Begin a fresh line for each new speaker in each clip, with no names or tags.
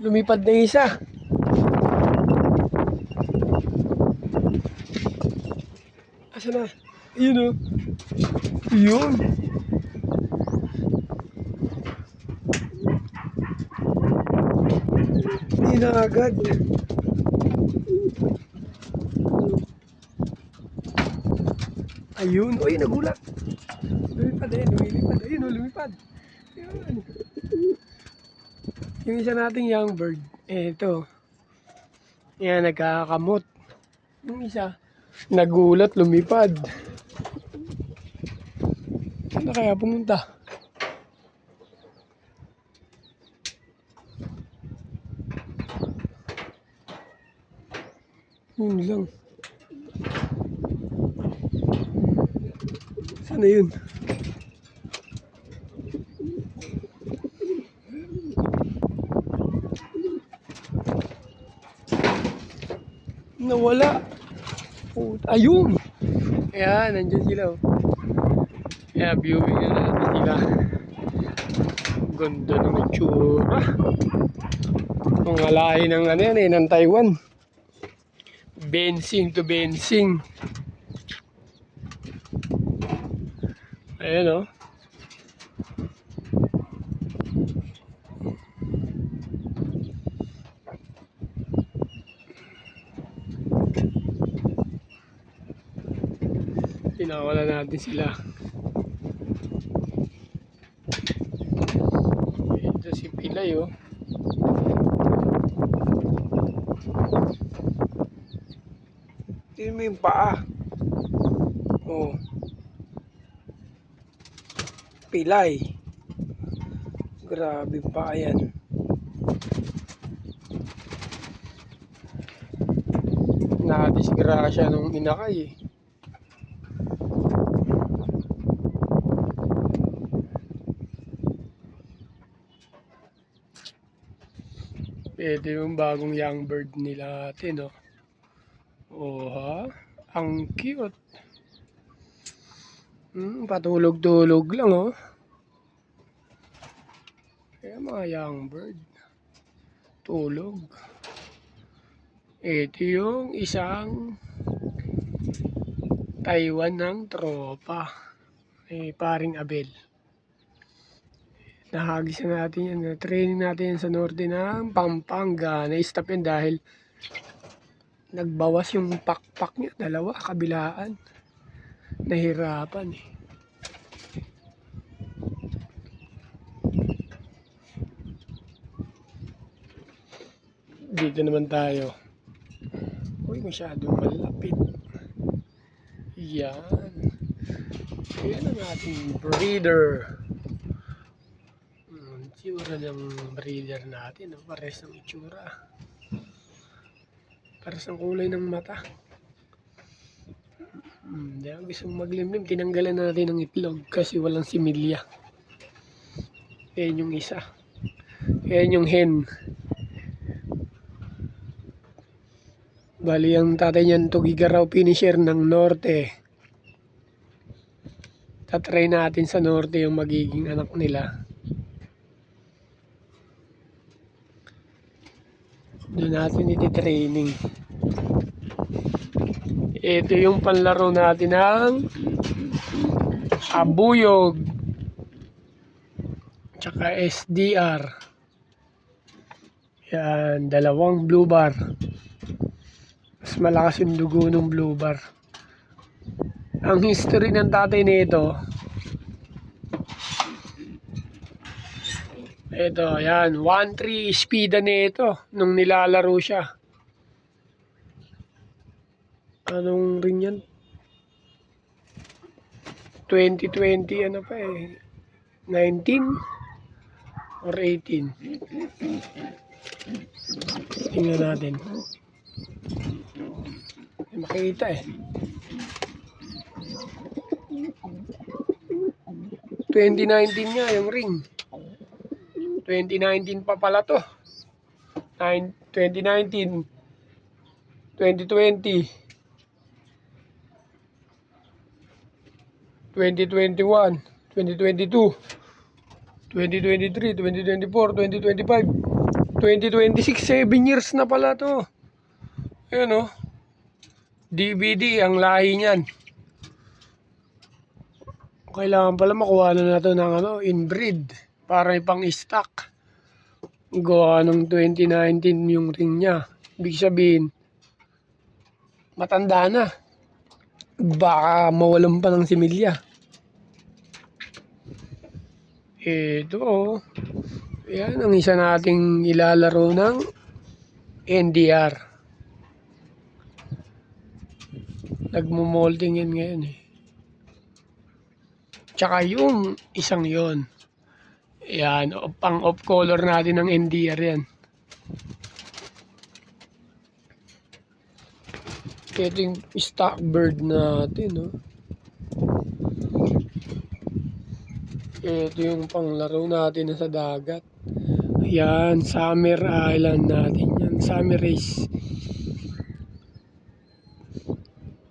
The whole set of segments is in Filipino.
Lumipad na isa. Asa na? Ayun o. Ayun. Hindi na agad. Ayun. Uy, nagulat. Lumipad eh. Lumipad. Ayun o, lumipad. Ayun. Yung isa nating young bird. Eh, ito. Yan, nagkakamot. Yung isa, nagulat, lumipad. Saan na kaya pumunta? Yun lang. Saan na yun? Nawala. Oh, ayun. Ayan, nandyan sila. Oh. Kaya viewing na natin sila. Ganda ng itsura. Ang alay ng ano yan eh, ng Taiwan. Bensing to bensing. Ayan o. Oh. Pinawala natin sila. Ito si Pilay oh. Tingnan mo yung paa. Oh. Pilay. Grabe yung paa yan. Nakadisgrasya nung inakay eh. Pwede yung bagong young bird nila natin, no? Oh, ha? Ang cute. Patulog-tulog lang, oh. Kaya mga young bird. Tulog. Ito yung isang Taiwan ng tropa. Paring Abel. Nahagis na natin yan. Training natin yan sa norte ng Pampanga. Na-stop yan dahil nagbawas yung pakpak niya. Dalawa, kabilaan. Nahirapan eh. Dito naman tayo. Uy, masyadong malapit. Yan. Yan ang ating breeder. Itsura ng breeder natin, pares ng itsura, pares ang kulay ng mata. Dahil gusto maglimlim, tinanggalan natin ng itlog kasi walang similya. Yan yung isa, yan yung hen. Bali ang tatay niyan Tugigaraw finisher ng norte. Tatry natin sa norte yung magiging anak nila. Doon natin iti-training. Ito yung panlaro natin ng abuyog tsaka SDR. Yan, dalawang blue bar. Mas malakas yung dugo ng blue bar. Ang history ng tatay nito, ito, yan, 1-3 speeda nito nung nilalaro siya. Anong ring yan? 2020 ano pa eh, 19 or 18. Tingnan natin. Makikita eh. 2019 nga yung ring. 2019 pa pala to. 2019, 2020, 2021, 2022, 2023, 2024, 2025. 2026, 7 years na pala to. Ayun oh. DVD ang lahi niyan. Kailangan pala makuha na natin ng inbreed para ipang stock. Gawa ng 2019 yung ring niya. Ibig sabihin, matanda na. Baka mawalan pa ng similya. Ito oh. Yan ang isa nating ilalaro ng NDR. Nagmo-molding yan ngayon eh. Tsaka yung isang yon. Yan, pang off color natin ng NDR yan. Ito yung stock bird natin, no? Ito yung panglaro natin na sa dagat. Yan, Summer Island natin yan. Summer Race.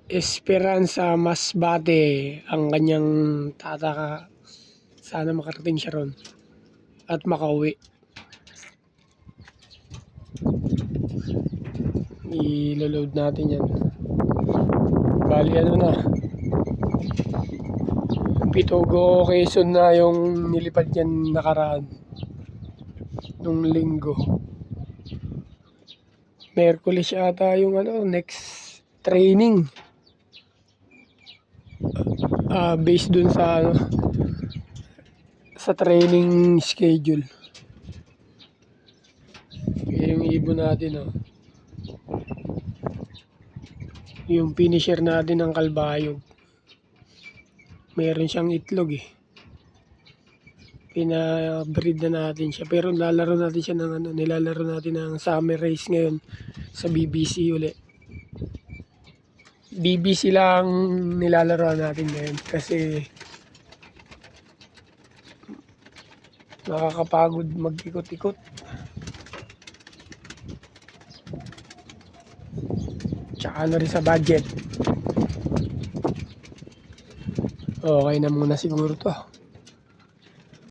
Esperanza Masbate ang kanyang tataka. Sana makarating siya ron at makauwi. I-load natin yan. Bali ano na, Pitogo Quezon na yung nilipad yan nakaraan nung linggo. Merkulis ata yung next training. Based dun sa sa training schedule. Yung ibon natin yung finisher natin ng kalbayog, meron siyang itlog eh, pinabreed na natin siya, pero nilalaro natin siya ng nilalaro natin ng summer race ngayon sa BBC uli. BBC lang nilalaro natin ngayon kasi nakakapagod mag-ikot-ikot. Tsaka rin sa budget. Okay na muna siguro to.